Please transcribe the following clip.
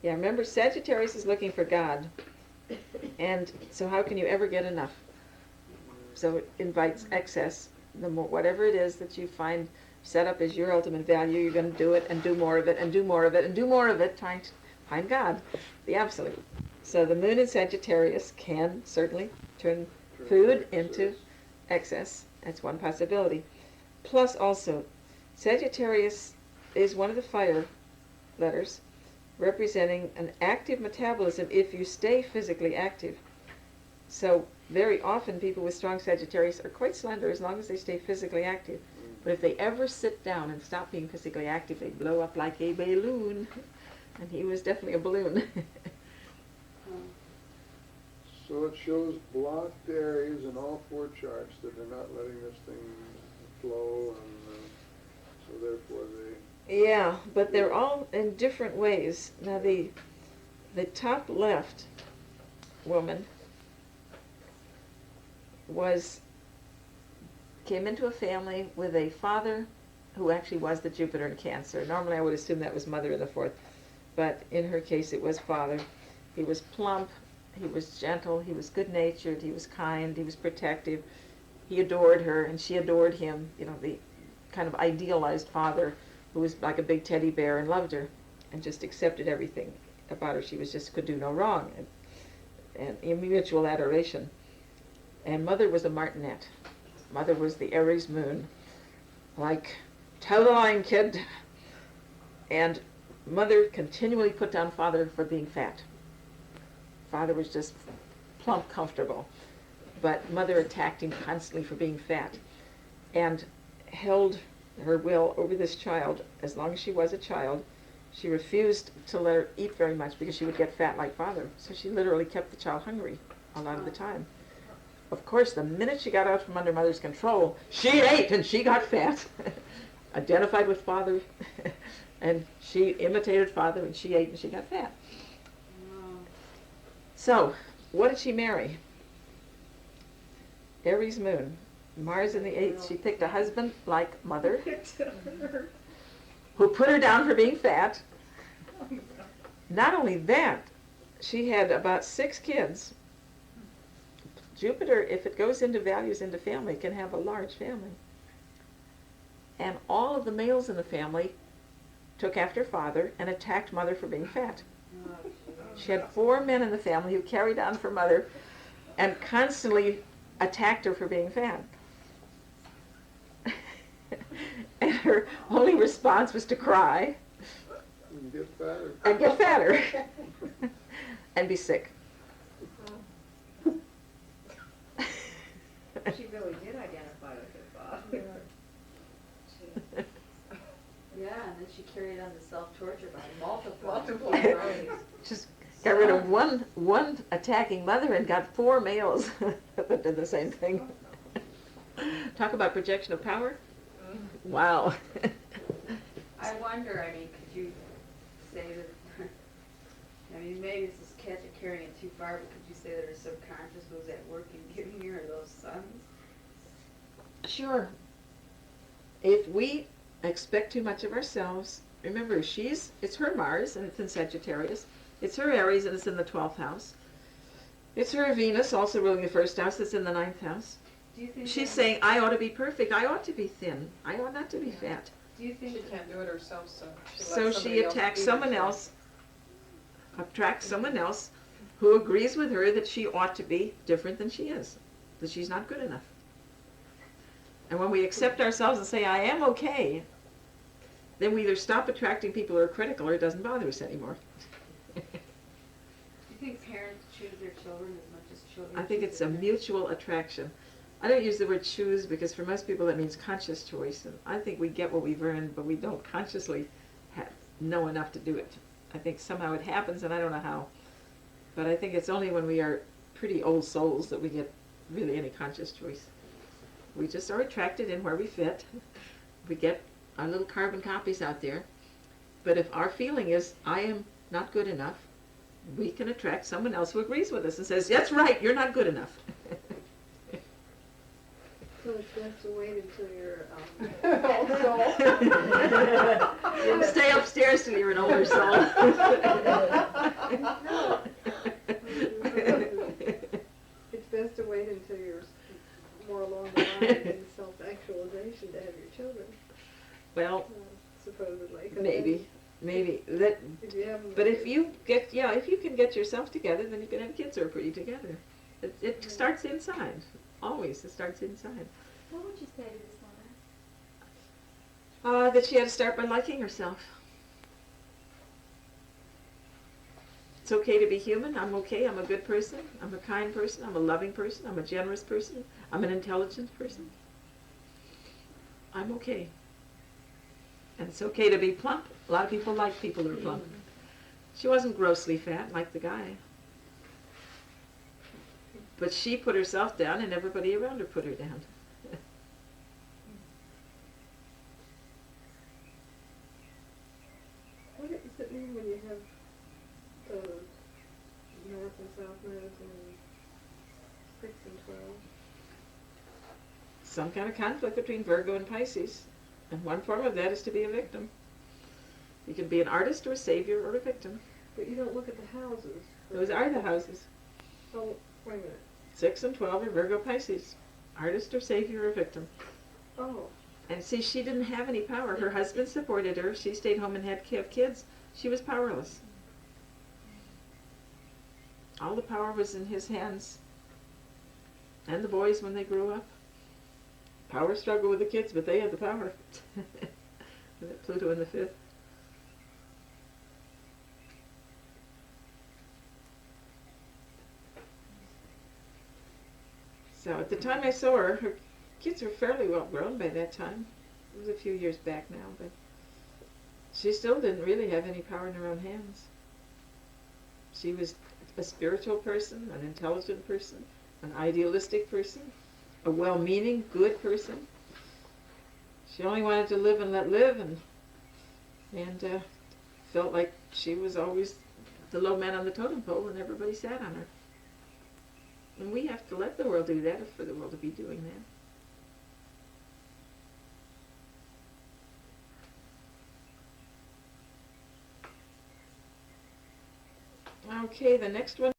Yeah, remember Sagittarius is looking for God. And so how can you ever get enough? So it invites excess. The more, whatever it is that you find set up as your ultimate value, you're going to do it and do more of it and do more of it and do more of it, trying to find God, the absolute. So the moon in Sagittarius can certainly turn food into excess. That's one possibility. Plus also, Sagittarius is one of the fire letters representing an active metabolism if you stay physically active. So very often people with strong Sagittarius are quite slender as long as they stay physically active. But if they ever sit down and stop being physically active, they blow up like a balloon. And he was definitely a balloon. So it shows blocked areas in all four charts that are not letting this thing flow, and so therefore they... Yeah, but they're all in different ways. Now the top left woman came into a family with a father who actually was the Jupiter in Cancer. Normally I would assume that was mother in the fourth, but in her case it was father. He was plump, he was gentle, he was good-natured, he was kind, he was protective. He adored her and she adored him, you know, the kind of idealized father who was like a big teddy bear and loved her and just accepted everything about her. She was just could do no wrong, and mutual adoration. And mother was a martinet. Mother was the Aries moon, like, toe the line, kid. And mother continually put down father for being fat. Father was just plump, comfortable. But mother attacked him constantly for being fat and held her will over this child as long as she was a child. She refused to let her eat very much because she would get fat like father. So she literally kept the child hungry a lot of the time. Of course, the minute she got out from under mother's control, she ate and she got fat. Identified with father, and she imitated father and she ate and she got fat. So, what did she marry? Aries moon, Mars in the 8th. She picked a husband like mother, who put her down for being fat. Not only that, she had about 6 kids. Jupiter, if it goes into values into family, can have a large family. And all of the males in the family took after father and attacked mother for being fat. She had 4 men in the family who carried on for mother and constantly attacked her for being fat. And her only response was to cry And get fatter. and get fatter and be sick. She really did identify with her father. Yeah, and then she carried on the self-torture by multiple ways. Just got rid of one attacking mother and got 4 males that did the same thing. Talk about projection of power. Wow. I wonder, I mean, could you say that, I mean, maybe this is carrying it too far, but could you say that her subconscious was at work in giving her those sons? Sure. If we expect too much of ourselves, remember, it's her Mars and it's in Sagittarius. It's her Aries and it's in the 12th house. It's her Venus, also ruling the 1st house, that's in the 9th house. Do you think She's saying, I ought to be perfect. I ought to be thin. I ought not to be fat. Do you think She can't do it herself, So she attacks someone else, who agrees with her that she ought to be different than she is, that she's not good enough. And when we accept ourselves and say, I am okay, then we either stop attracting people who are critical or it doesn't bother us anymore. Do you think parents choose their children as much as children I think choose it's a their parents? mutual attraction. I don't use the word choose because for most people that means conscious choice. And I think we get what we've earned, but we don't consciously know enough to do it. I think somehow it happens, and I don't know how. But I think it's only when we are pretty old souls that we get really any conscious choice. We just are attracted in where we fit. We get our little carbon copies out there. But if our feeling is, I am not good enough, we can attract someone else who agrees with us and says, that's right, you're not good enough. So it's best to wait until you're, Stay upstairs till you're an older soul. it's best to wait until you're more along the line in self-actualization to have your children, Well, supposedly. 'Cause maybe that. If you have them, But if you can get yourself together, then you can have kids who are pretty together. It starts inside. Always, it starts inside. What would you say to this woman? That she had to start by liking herself. It's okay to be human. I'm okay. I'm a good person. I'm a kind person. I'm a loving person. I'm a generous person. I'm an intelligent person. I'm okay. And it's okay to be plump. A lot of people like people who are plump. She wasn't grossly fat like the guy. But she put herself down and everybody around her put her down. what does it mean when you have north and south nodes and 6 and 12? Some kind of conflict between Virgo and Pisces. And one form of that is to be a victim. You can be an artist or a savior or a victim. But you don't look at the houses. Those are the houses. Oh, wait a minute. 6 and 12 are Virgo Pisces. Artist or savior or victim. Oh, And see, she didn't have any power. Her husband supported her. She stayed home and had kids. She was powerless. All the power was in his hands. And the boys when they grew up. Power struggle with the kids, but they had the power. With Pluto in the 5th. So at the time I saw her, her kids were fairly well grown by that time. It was a few years back now, but she still didn't really have any power in her own hands. She was a spiritual person, an intelligent person, an idealistic person, a well-meaning, good person. She only wanted to live and let live, and felt like she was always the low man on the totem pole, and everybody sat on her. And we have to let the world do that for the world to be doing that. Okay, the next one.